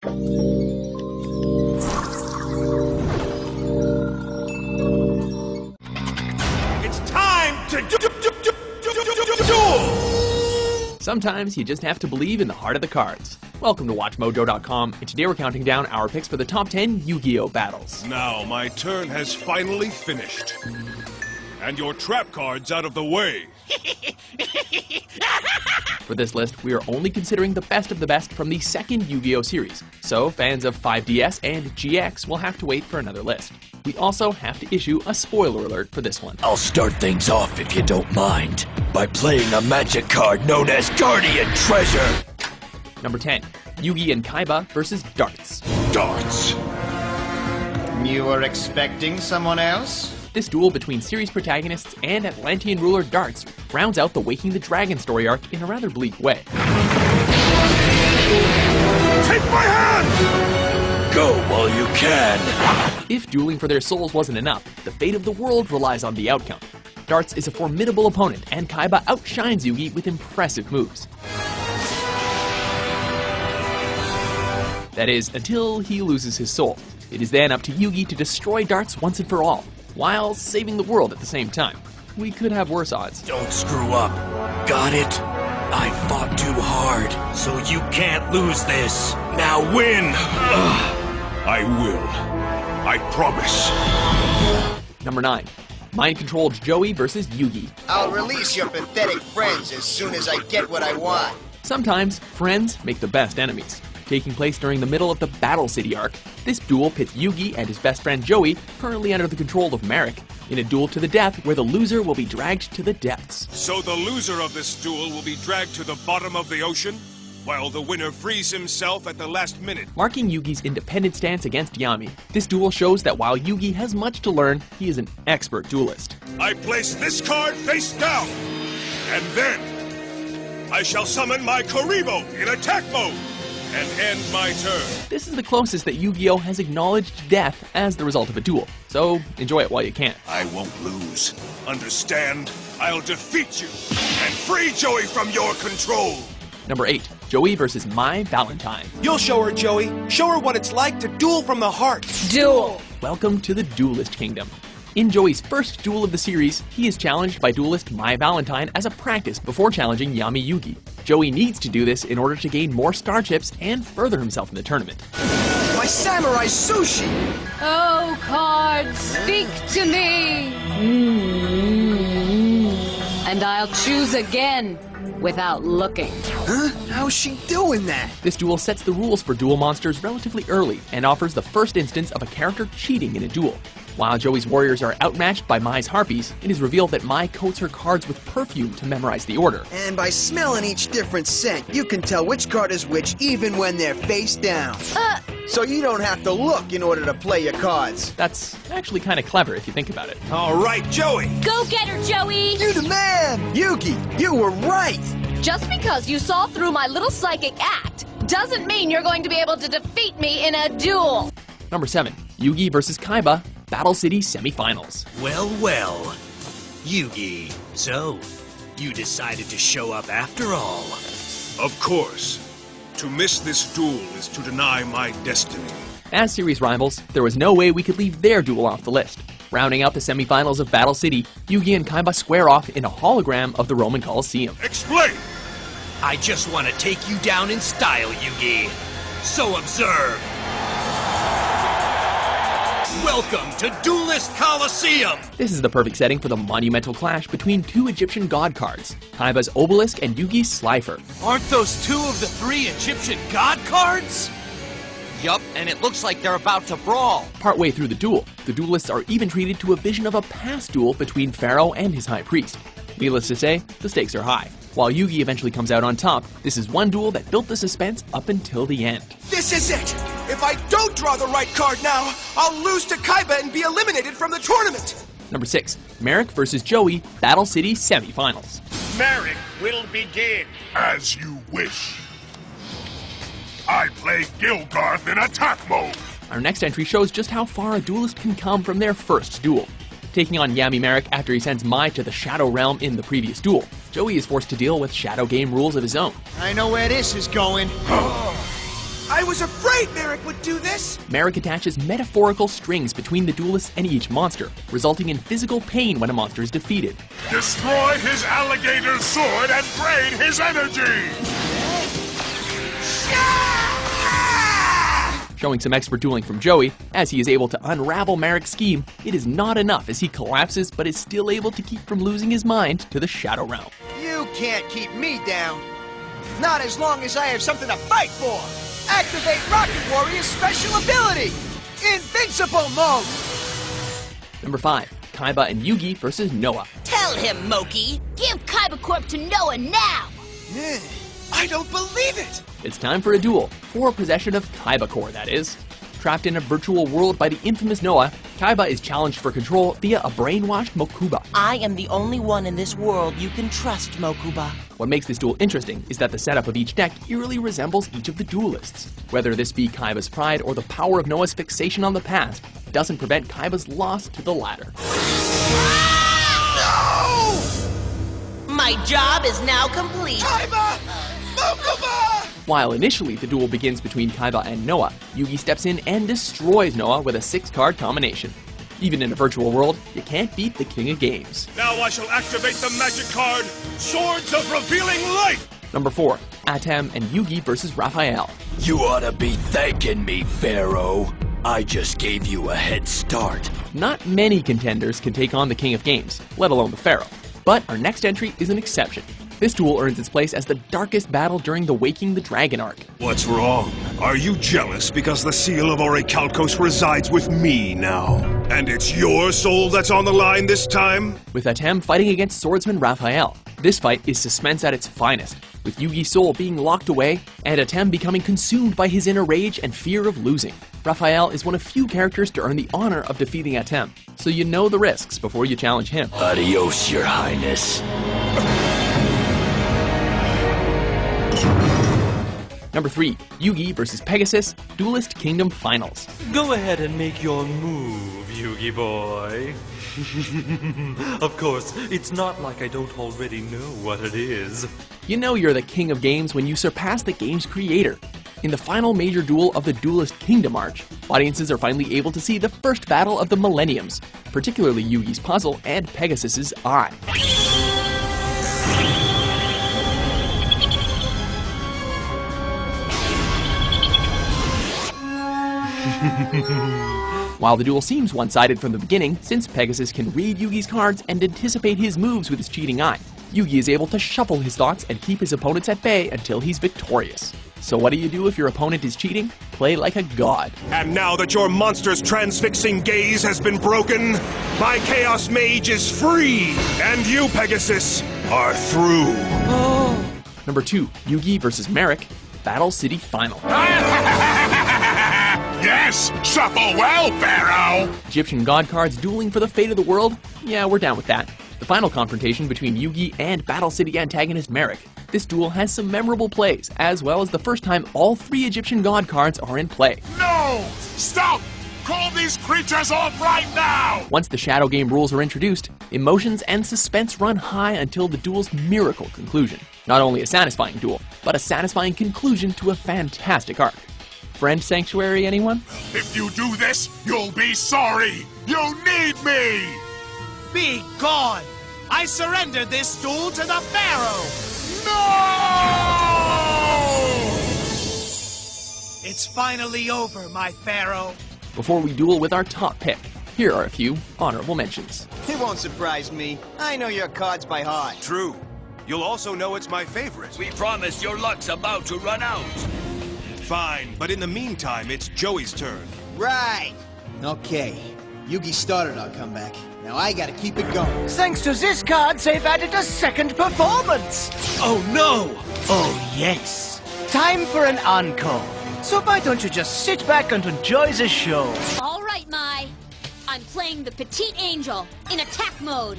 It's time to duel! Sometimes you just have to believe in the heart of the cards. Welcome to WatchMojo.com, and today we're counting down our picks for the top 10 Yu-Gi-Oh! Battles. Now my turn has finally finished. And your trap card's out of the way. For this list, we are only considering the best of the best from the second Yu-Gi-Oh! Series, so fans of 5DS and GX will have to wait for another list. We also have to issue a spoiler alert for this one. I'll start things off, if you don't mind, by playing a magic card known as Guardian Treasure. Number 10, Yugi and Kaiba versus Darts. Darts. You were expecting someone else? This duel between series protagonists and Atlantean ruler Darts rounds out the Waking the Dragon story arc in a rather bleak way. Take my hand! Go while you can. If dueling for their souls wasn't enough, the fate of the world relies on the outcome. Darts is a formidable opponent, and Kaiba outshines Yugi with impressive moves. That is, until he loses his soul. It is then up to Yugi to destroy Darts once and for all, while saving the world at the same time. We could have worse odds. Don't screw up. Got it? I fought too hard, so you can't lose this. Now win! I will. I promise. Number 9. Mind-controlled Joey versus Yugi. I'll release your pathetic friends as soon as I get what I want. Sometimes, friends make the best enemies. Taking place during the middle of the Battle City arc, this duel pits Yugi and his best friend Joey, currently under the control of Marek, in a duel to the death where the loser will be dragged to the depths. So the loser of this duel will be dragged to the bottom of the ocean, while the winner frees himself at the last minute. Marking Yugi's independent stance against Yami, this duel shows that while Yugi has much to learn, he is an expert duelist. I place this card face down, and then I shall summon my Kuribo in attack mode and end my turn. This is the closest that Yu-Gi-Oh! Has acknowledged death as the result of a duel, so enjoy it while you can. I won't lose. Understand? I'll defeat you and free Joey from your control. Number 8. Joey versus Mai Valentine. You'll show her, Joey. Show her what it's like to duel from the heart. Duel! Welcome to the Duelist Kingdom. In Joey's first duel of the series, he is challenged by duelist Mai Valentine as a practice before challenging Yami Yugi. Joey needs to do this in order to gain more star chips and further himself in the tournament. My samurai sushi! Oh, cards, speak to me! And I'll choose again without looking. Huh? How's she doing that? This duel sets the rules for duel monsters relatively early and offers the first instance of a character cheating in a duel. While Joey's warriors are outmatched by Mai's harpies, it is revealed that Mai coats her cards with perfume to memorize the order. And by smelling each different scent, you can tell which card is which even when they're face down. So you don't have to look in order to play your cards. That's actually kind of clever if you think about it. All right, Joey. Go get her, Joey! You the man! Yugi, you were right! Just because you saw through my little psychic act doesn't mean you're going to be able to defeat me in a duel! Number 7. Yugi versus Kaiba, Battle City Semifinals. Well, well. Yugi, so you decided to show up after all. Of course. To miss this duel is to deny my destiny. As series rivals, there was no way we could leave their duel off the list. Rounding out the semifinals of Battle City, Yugi and Kaiba square off in a hologram of the Roman Colosseum. Explain! I just want to take you down in style, Yugi. So observe. Welcome to Duelist Coliseum! This is the perfect setting for the monumental clash between two Egyptian god cards, Kaiba's Obelisk and Yugi's Slifer. Aren't those 2 of the 3 Egyptian god cards? Yup, and it looks like they're about to brawl. Partway through the duel, the duelists are even treated to a vision of a past duel between Pharaoh and his high priest. Needless to say, the stakes are high. While Yugi eventually comes out on top, this is one duel that built the suspense up until the end. This is it! If I don't draw the right card now, I'll lose to Kaiba and be eliminated from the tournament! Number 6. Marek versus Joey, Battle City Semifinals. Marek will begin. As you wish. I play Gilgarth in attack mode. Our next entry shows just how far a duelist can come from their first duel. Taking on Yami Marek after he sends Mai to the Shadow Realm in the previous duel, Joey is forced to deal with Shadow Game rules of his own. I know where this is going. I I was afraid Merrick would do this! Merrick attaches metaphorical strings between the duelists and each monster, resulting in physical pain when a monster is defeated. Destroy his alligator sword and drain his energy! Showing some expert dueling from Joey, as he is able to unravel Merrick's scheme, it is not enough as he collapses but is still able to keep from losing his mind to the Shadow Realm. You can't keep me down. Not as long as I have something to fight for. Activate Rocket Warrior's special ability! Invincible mode! Number 5. Kaiba and Yugi versus Noah. Tell him, Moki. Give Kaiba Corp to Noah now. I don't believe it! It's time for a duel, for possession of Kaiba Core, that is. Trapped in a virtual world by the infamous Noah, Kaiba is challenged for control via a brainwashed Mokuba. I am the only one in this world you can trust, Mokuba. What makes this duel interesting is that the setup of each deck eerily resembles each of the duelists. Whether this be Kaiba's pride or the power of Noah's fixation on the past, doesn't prevent Kaiba's loss to the latter. No! My job is now complete. Kaiba! Mokuba! While initially the duel begins between Kaiba and Noah, Yugi steps in and destroys Noah with a 6-card combination. Even in a virtual world, you can't beat the King of Games. Now I shall activate the magic card, Swords of Revealing Light! Number 4. Atem and Yugi versus Raphael. You ought to be thanking me, Pharaoh. I just gave you a head start. Not many contenders can take on the King of Games, let alone the Pharaoh. But our next entry is an exception. This duel earns its place as the darkest battle during the Waking the Dragon arc. What's wrong? Are you jealous because the seal of Orichalcos resides with me now? And it's your soul that's on the line this time? With Atem fighting against swordsman Raphael. This fight is suspense at its finest, with Yugi's soul being locked away and Atem becoming consumed by his inner rage and fear of losing. Raphael is one of few characters to earn the honor of defeating Atem, so you know the risks before you challenge him. Adios, Your Highness. Number 3. Yugi versus Pegasus, Duelist Kingdom Finals. Go ahead and make your move, Yugi boy. Of course, it's not like I don't already know what it is. You know you're the king of games when you surpass the game's creator. In the final major duel of the Duelist Kingdom Arch, audiences are finally able to see the first battle of the Millenniums, particularly Yugi's puzzle and Pegasus's eye. While the duel seems one-sided from the beginning, since Pegasus can read Yugi's cards and anticipate his moves with his cheating eye, Yugi is able to shuffle his thoughts and keep his opponents at bay until he's victorious. So what do you do if your opponent is cheating? Play like a god. And now that your monster's transfixing gaze has been broken, my Chaos Mage is free, and you, Pegasus, are through. Number 2. Yugi versus Merrick, Battle City Final. Yes! Shuffle well, Pharaoh! Egyptian god cards dueling for the fate of the world? Yeah, we're down with that. The final confrontation between Yugi and Battle City antagonist Merrick. This duel has some memorable plays, as well as the first time all 3 Egyptian god cards are in play. No! Stop! Call these creatures off right now! Once the Shadow Game rules are introduced, emotions and suspense run high until the duel's miracle conclusion. Not only a satisfying duel, but a satisfying conclusion to a fantastic arc. Friend Sanctuary, anyone? If you do this, you'll be sorry! You need me! Be gone! I surrender this duel to the Pharaoh! No! It's finally over, my Pharaoh. Before we duel with our top pick, here are a few honorable mentions. It won't surprise me. I know your cards by heart. True. You'll also know it's my favorite. We promise your luck's about to run out. Fine, but in the meantime, it's Joey's turn. Right. Okay. Yugi started our comeback. Now I gotta keep it going. Thanks to this card, they've added a second performance. Oh no! Oh, yes. Time for an encore. So why don't you just sit back and enjoy the show? All right, Mai. I'm playing the Petite Angel in attack mode.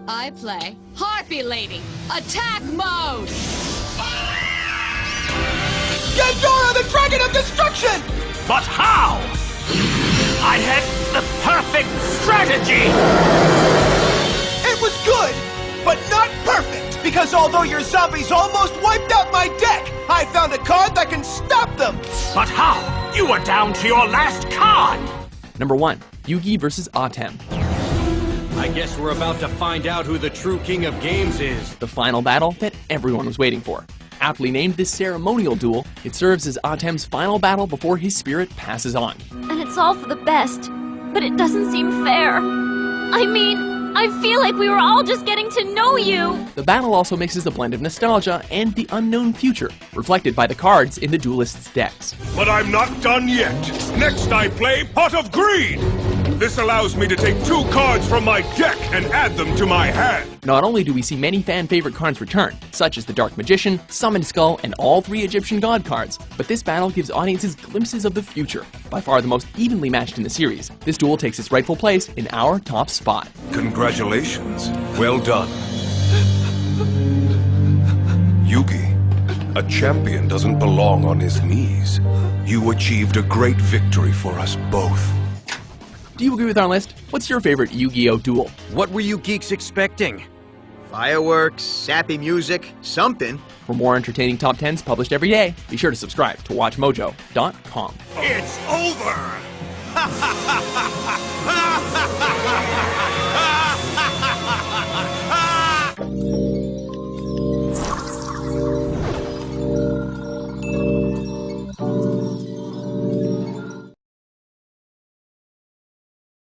I play Harpy Lady, attack mode! Ghidorah, the Dragon of Destruction! But how? I had the perfect strategy! It was good, but not perfect! Because although your zombies almost wiped out my deck, I found a card that can stop them! But how? You were down to your last card! Number 1. Yugi vs. Atem. I guess we're about to find out who the true king of games is. The final battle that everyone was waiting for. Aptly named this ceremonial duel, it serves as Atem's final battle before his spirit passes on. And it's all for the best, but it doesn't seem fair. I mean, I feel like we were all just getting to know you. The battle also mixes a blend of nostalgia and the unknown future, reflected by the cards in the duelists' decks. But I'm not done yet. Next I play Pot of Greed. This allows me to take 2 cards from my deck and add them to my hand. Not only do we see many fan-favorite cards return, such as the Dark Magician, Summoned Skull, and all 3 Egyptian god cards, but this battle gives audiences glimpses of the future. By far the most evenly matched in the series, this duel takes its rightful place in our top spot. Congratulations. Well done. Yugi, a champion doesn't belong on his knees. You achieved a great victory for us both. Do you agree with our list? What's your favorite Yu-Gi-Oh! Duel? What were you geeks expecting? Fireworks, sappy music, something. For more entertaining top 10s published every day, be sure to subscribe to WatchMojo.com. It's over!